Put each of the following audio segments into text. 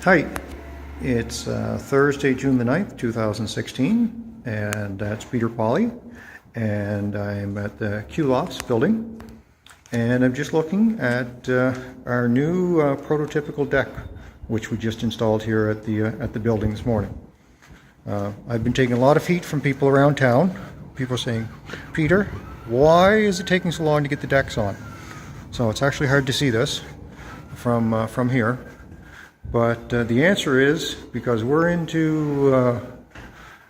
Hi, it's Thursday, June the 9th, 2016, and that's Peter Polly, and I'm at the Q Lofts building, and I'm just looking at our new prototypical deck, which we just installed here at the building this morning. I've been taking a lot of heat from people around town. People are saying, Peter, why is it taking so long to get the decks on? So it's actually hard to see this from here. But the answer is because we're into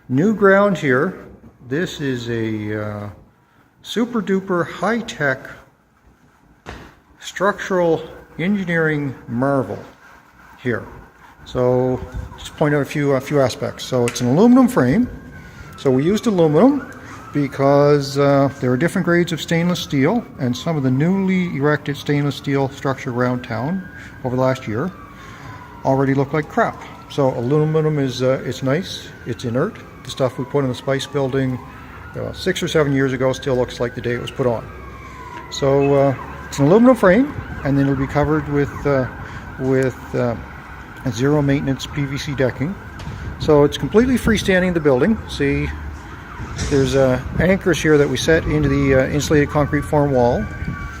new ground here. This is a super duper high-tech structural engineering marvel here. So just point out a few aspects. So it's an aluminum frame. So we used aluminum because there are different grades of stainless steel, and some of the newly erected stainless steel structure around town over the last year already look like crap. So aluminum is it's nice, it's inert. The stuff we put in the Spice building 6 or 7 years ago still looks like the day it was put on. So it's an aluminum frame, and then it'll be covered with a zero maintenance PVC decking. So it's completely freestanding in the building. See, there's anchors here that we set into the insulated concrete form wall,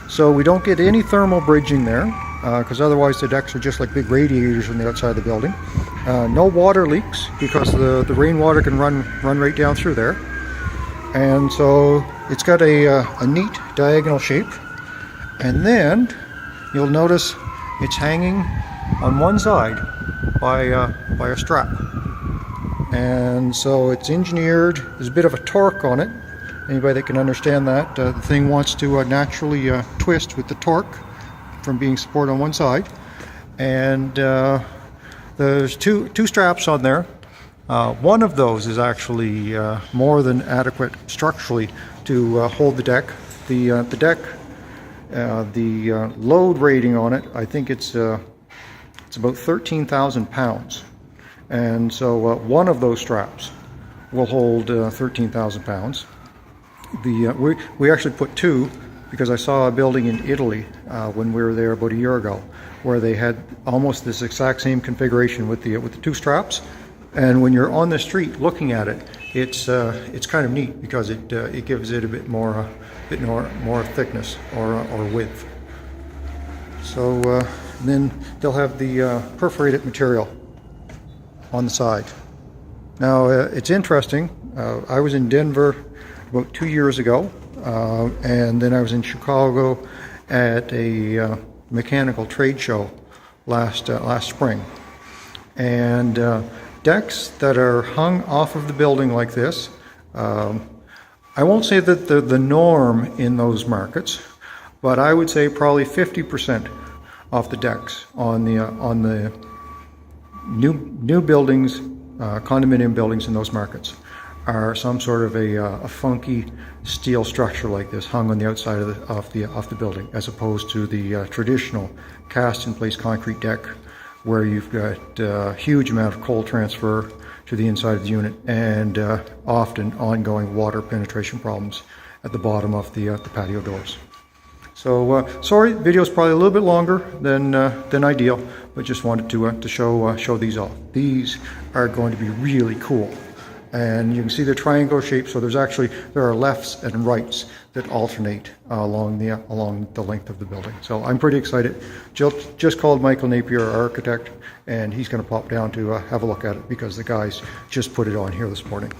so we don't get any thermal bridging there, because otherwise the decks are just like big radiators on the outside of the building. No water leaks because the rainwater can run right down through there. And so it's got a neat diagonal shape. And then you'll notice it's hanging on one side by a strap. And so it's engineered, there's a bit of a torque on it. Anybody that can understand that, the thing wants to naturally twist with the torque from being supported on one side, and there's two straps on there. One of those is actually more than adequate structurally to hold the deck. The deck, the load rating on it, I think it's about 13,000 pounds, and so one of those straps will hold 13,000 pounds. We actually put two, because I saw a building in Italy when we were there about a year ago, where they had almost this exact same configuration with the two straps. And when you're on the street looking at it, it's kind of neat because it gives it a bit more thickness or width. So then they'll have the perforated material on the side. Now it's interesting. I was in Denver about 2 years ago. And then I was in Chicago at a mechanical trade show last spring. And decks that are hung off of the building like this, I won't say that they're the norm in those markets, but I would say probably 50% off the decks on the new buildings, condominium buildings in those markets, are some sort of a funky steel structure like this hung on the outside of the building, as opposed to the traditional cast in place concrete deck, where you've got a huge amount of cold transfer to the inside of the unit, and often ongoing water penetration problems at the bottom of the patio doors. So sorry, the video is probably a little bit longer than ideal, but just wanted to show these off. These are going to be really cool. And you can see the triangle shape, so there are lefts and rights that alternate along the length of the building. So I'm pretty excited. Just called Michael Napier, our architect, and he's going to pop down to have a look at it because the guys just put it on here this morning.